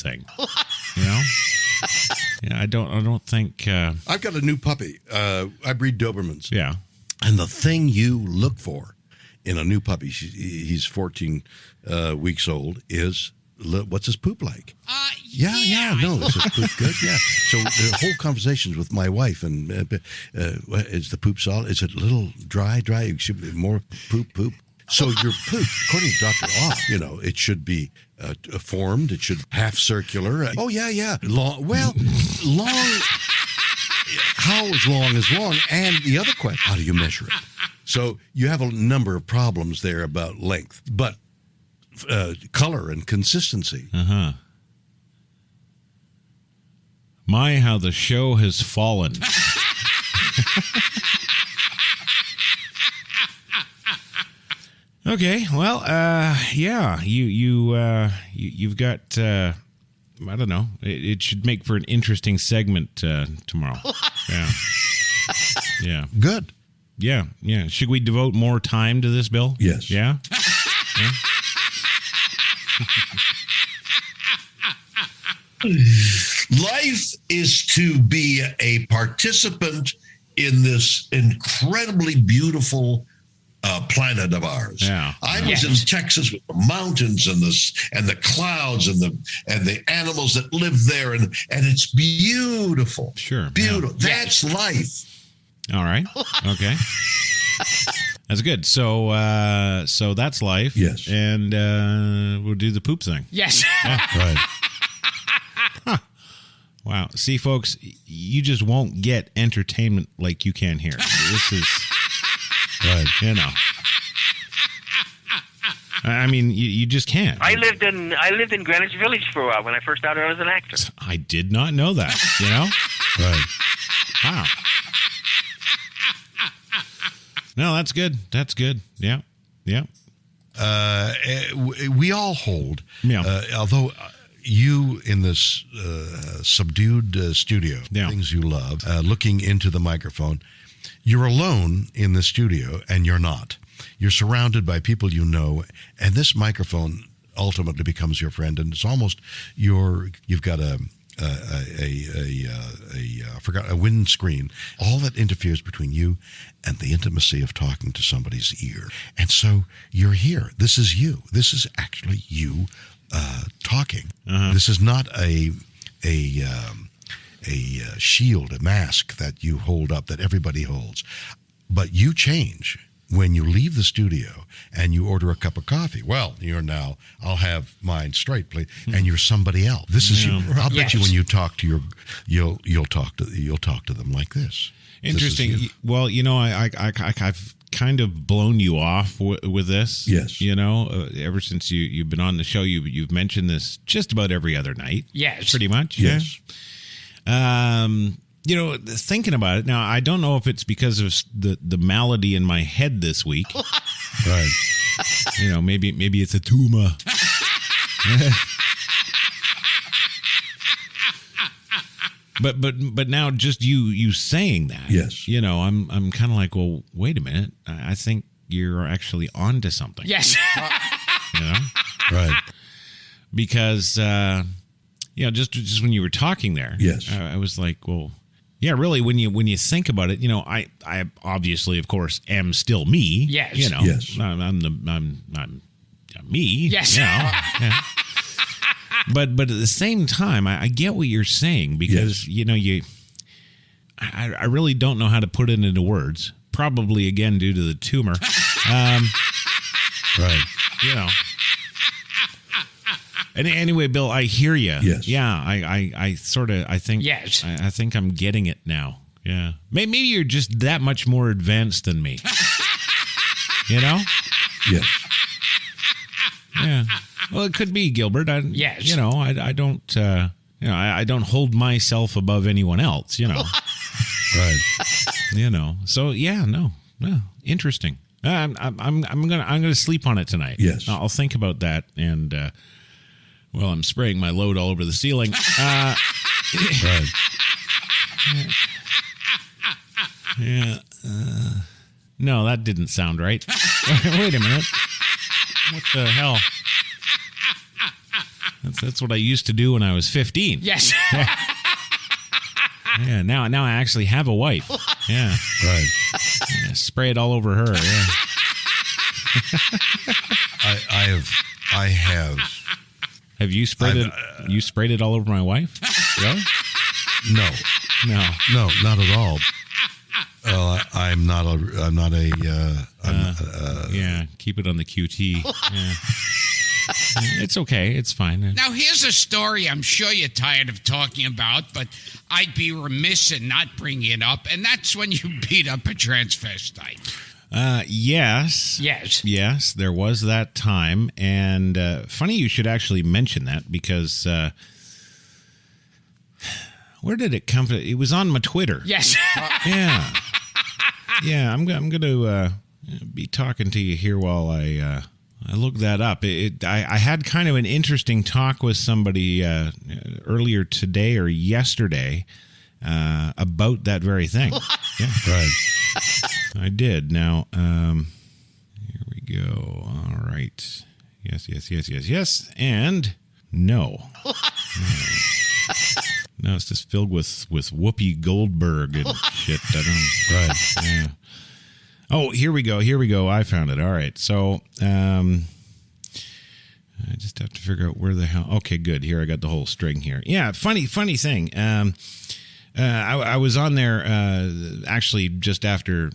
thing. You know? Yeah, I don't think. I've got a new puppy. I breed Dobermans. Yeah. And the thing you look for in a new puppy, he's 14 weeks old, is what's his poop like? Is his poop good? Yeah. So the whole conversations with my wife and is the poop solid? Is it a little dry? It should be more poop. So your poop, according to Dr. Off, it should be formed. It should half circular. Oh yeah. Long. How is long is long? And the other question, how do you measure it? So you have a number of problems there about length, but color and consistency. Uh-huh. My, how the show has fallen. Okay, well, you've got, I don't know, it should make for an interesting segment tomorrow. Yeah. Good. Yeah. Should we devote more time to this, Bill? Yes. Yeah? Life is to be a participant in this incredibly beautiful planet of ours. Yeah. I was in Texas with the mountains and the clouds and the animals that live there, and it's beautiful. Sure. Beautiful. Yeah. That's life. All right. Okay. That's good. So that's life. Yes. And we'll do the poop thing. Yes. Yeah. Right. Wow. See, folks, you just won't get entertainment like you can here. This is right. I mean, you just can't. I lived in Greenwich Village for a while when I first started out as an actor. I did not know that. Right. Wow. No, that's good. That's good. Yeah. We all hold. Yeah. Although you in this subdued studio, things you love, looking into the microphone, you're alone in the studio, and you're not. You're surrounded by people you know, and this microphone ultimately becomes your friend, and it's almost you've got a windscreen, all that interferes between you and the intimacy of talking to somebody's ear. And so you're here. This is you. This is actually you talking. Uh-huh. This is not a shield, a mask that you hold up, that everybody holds. But you change when you leave the studio and you order a cup of coffee. Well, you're now, I'll have mine straight, please. And you're somebody else. This is you. I'll bet you when you talk to you'll talk to them like this. Interesting. This well, I've kind of blown you off with this. Yes. Ever since you've been on the show, you've mentioned this just about every other night. Yes. Pretty much. Yes. Yeah. Thinking about it now, I don't know if it's because of the malady in my head this week. Right. Maybe it's a tumor. But now just you saying that. Yes. I'm kind of like, well, wait a minute. I think you're actually onto something. Yes. Right. Because just when you were talking there, yes, I was like, well, yeah, really. When you think about it, I obviously, of course, am still me. Yes. Yes. I'm me. Yes. Yeah. But at the same time, I get what you're saying, because I really don't know how to put it into words. Probably again due to the tumor. Right. And anyway, Bill, I hear you. Yes. Yeah. I think. Yes. I think I'm getting it now. Yeah. Maybe you're just that much more advanced than me. Yes. Yeah. Well, it could be, Gilbert. Yes. I don't. I don't hold myself above anyone else. Right. So yeah, no. Interesting. I'm gonna sleep on it tonight. Yes. I'll think about that, and I'm spraying my load all over the ceiling. Right. Yeah. No, that didn't sound right. Wait a minute. What the hell? That's what I used to do when I was 15. Yes. Yeah. Now I actually have a wife. Yeah. Right. Yeah, spray it all over her. Yeah. I have. Have you sprayed it? You sprayed it all over my wife? Really? No, not at all. I'm not a. Yeah, keep it on the QT. Yeah. It's okay. It's fine. Now, here's a story I'm sure you're tired of talking about, but I'd be remiss in not bringing it up, and that's when you beat up a transvestite. Yes. Yes, there was that time. And funny you should actually mention that because where did it come from? It was on my Twitter. Yes. Yeah. Yeah, I'm going to be talking to you here while I look that up. I had kind of an interesting talk with somebody earlier today or yesterday about that very thing. Yeah. Right. I did. Now, here we go. All right. Yes. And no. No, it's just filled with Whoopi Goldberg and shit. I don't. Right. Yeah. Oh, here we go. I found it. All right. So, I just have to figure out where the hell. Okay, good. Here, I got the whole string here. Yeah, funny thing. I was on there actually just after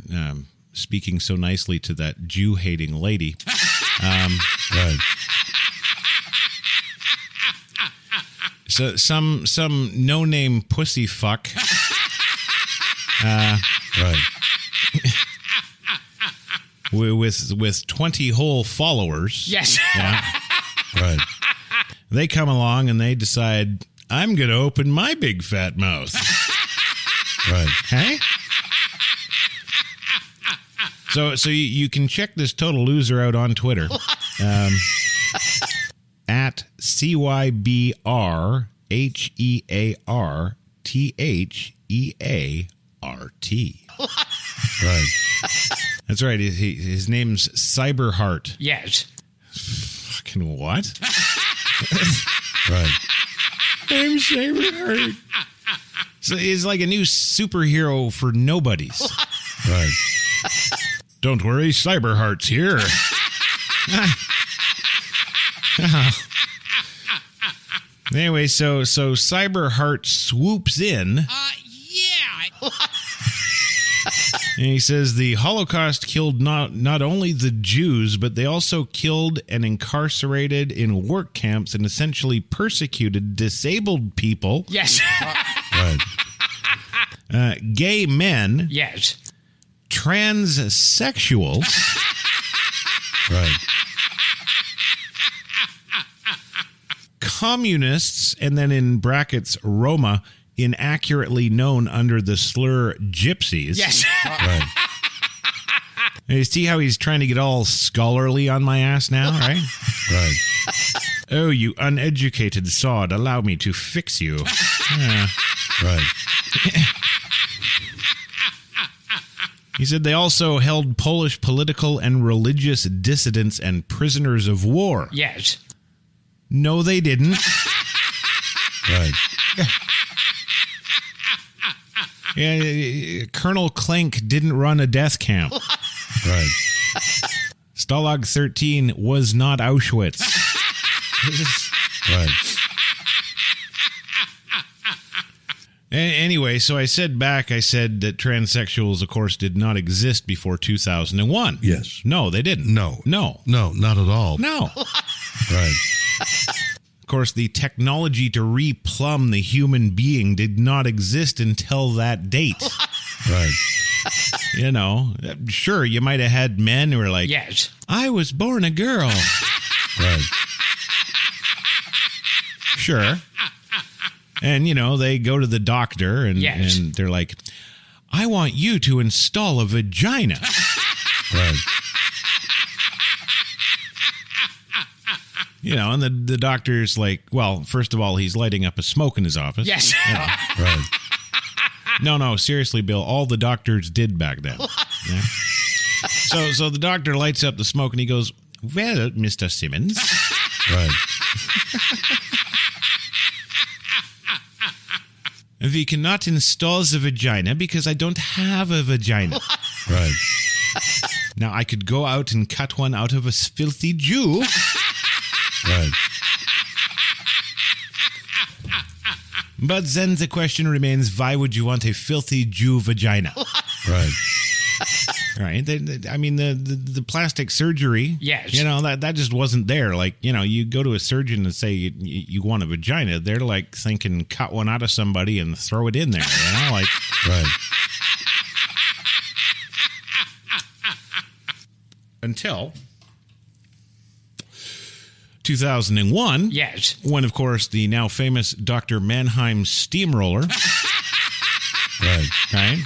speaking so nicely to that Jew-hating lady. Right. So some no-name pussy fuck. Right. With 20 whole followers. Yes. Yeah. Right. They come along and they decide, I'm going to open my big fat mouth. Right. Hey? So you can check this total loser out on Twitter. At CYBRHEARTHEART. Right. That's right. His name's Cyberheart. Yes. Fucking what? Right. I'm Cyberheart. So he's like a new superhero for nobodies. Right. Don't worry, Cyberheart's here. Anyway, so Cyberheart swoops in. Yeah. And he says the Holocaust killed not only the Jews, but they also killed and incarcerated in work camps and essentially persecuted disabled people. Yes. Right. Gay men. Yes. Transsexuals. Right. Communists, and then in brackets, Roma, inaccurately known under the slur gypsies. Yes. Right. You see how he's trying to get all scholarly on my ass now, right? Right. Oh, you uneducated sod, allow me to fix you. Yeah. Right. He said they also held Polish political and religious dissidents and prisoners of war. Yes. No, they didn't. Right. Yeah, Colonel Clank didn't run a death camp. Right. Stalag 13 was not Auschwitz. Right. Anyway, so I said that transsexuals, of course, did not exist before 2001. Yes. No, they didn't. No, not at all. No. Right. Of course, the technology to replumb the human being did not exist until that date. Right. You know, sure, you might have had men who were like, Yes. I was born a girl. Right. Sure. And, you know, they go to the doctor and they're like, I want you to install a vagina. Right. You know, and the doctor's like, well, first of all, he's lighting up a smoke in his office. Yes. Yeah. Right. No, seriously, Bill, all the doctors did back then. Yeah. So the doctor lights up the smoke and he goes, well, Mr. Simmons. Right. We cannot install the vagina because I don't have a vagina. Right. Now, I could go out and cut one out of a filthy Jew. Right. But then the question remains, why would you want a filthy Jew vagina? Right. Right? The plastic surgery, Yes. that just wasn't there. Like, you go to a surgeon and say you want a vagina, they're like thinking cut one out of somebody and throw it in there, like... Right. Until 2001. Yes. When, of course, the now famous Dr. Manheim Steamroller. Right. Right?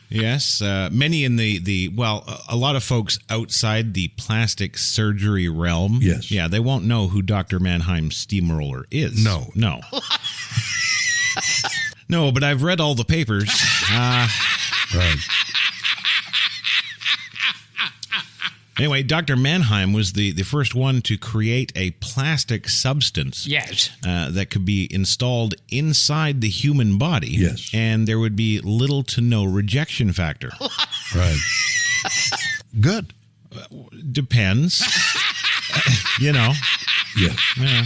Yes. Many in a lot of folks outside the plastic surgery realm. Yes. Yeah, they won't know who Dr. Manheim Steamroller is. No. No, but I've read all the papers. Right. Anyway, Dr. Manheim was the first one to create a plastic substance Yes. that could be installed inside the human body. Yes. And there would be little to no rejection factor. Right. Good. Depends. Yes. Yeah.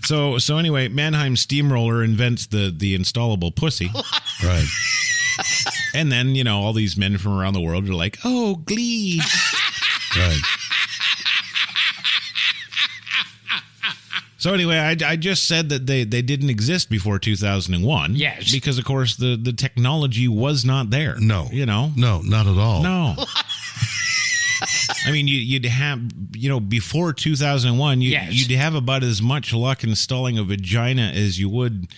So anyway, Manheim Steamroller invents the installable pussy. Right. And then, all these men from around the world are like, oh, glee. Right. So anyway, I just said that they didn't exist before 2001. Yes. Because, of course, the technology was not there. No. No, not at all. No. I mean, you'd have, before 2001, you'd have about as much luck installing a vagina as you would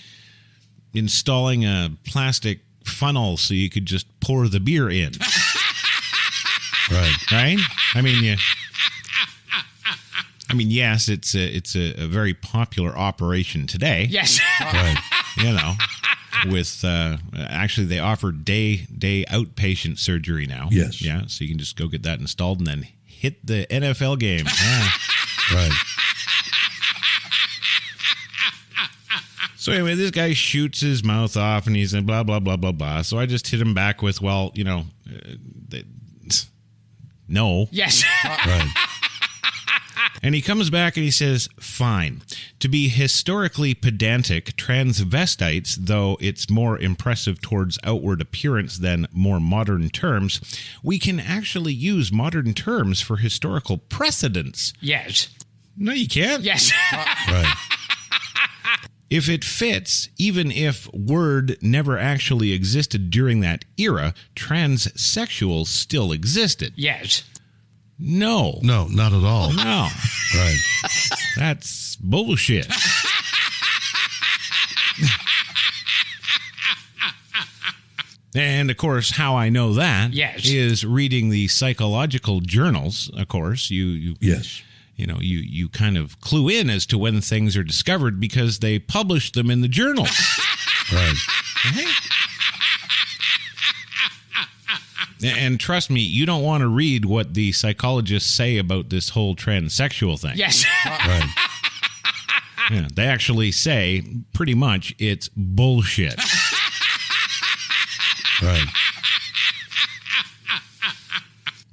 installing a plastic funnel so you could just pour the beer in. Right. Right? I mean, yes, it's a very popular operation today. Yes. Right. With actually they offer day outpatient surgery now. Yes. Yeah, so you can just go get that installed and then hit the NFL game. Yeah. Right. So anyway, this guy shoots his mouth off and he's blah, blah, blah, blah, blah. So I just hit him back with, no. Yes. Right. And he comes back and he says, fine. To be historically pedantic, transvestites, though it's more impressive towards outward appearance than more modern terms, we can actually use modern terms for historical precedents. Yes. No, you can't. Yes. Right. If it fits, even if word never actually existed during that era, transsexuals still existed. Yes. No. No, not at all. No. Right. That's bullshit. And, of course, how I know that is reading the psychological journals, of course. Yes. You kind of clue in as to when things are discovered because they publish them in the journals. Right. And trust me, you don't want to read what the psychologists say about this whole transsexual thing. Yes. Right. Yeah, they actually say pretty much it's bullshit. Right.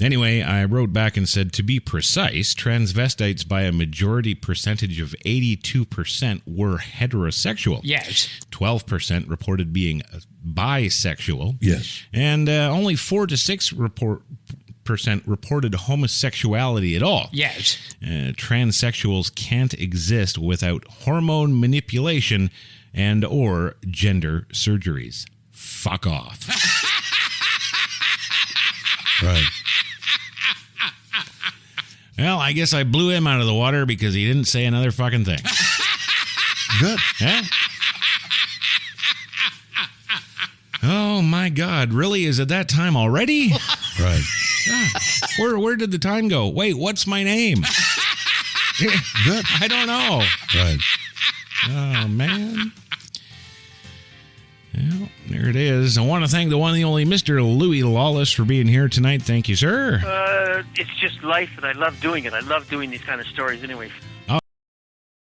Anyway, I wrote back and said, to be precise, transvestites by a majority percentage of 82% were heterosexual. Yes. 12% reported being bisexual. Yes. And only 4 to 6% reported homosexuality at all. Yes. Transsexuals can't exist without hormone manipulation and or gender surgeries. Fuck off. Right. Well, I guess I blew him out of the water because he didn't say another fucking thing. Good. Yeah? Oh, my God. Really? Is it that time already? Right. God. Where did the time go? Wait, what's my name? Good. I don't know. Right. Oh, man. Well, there it is. I want to thank the one and the only Mr. Louis Lawless for being here tonight. Thank you, sir. It's just life, and I love doing it. I love doing these kind of stories anyway.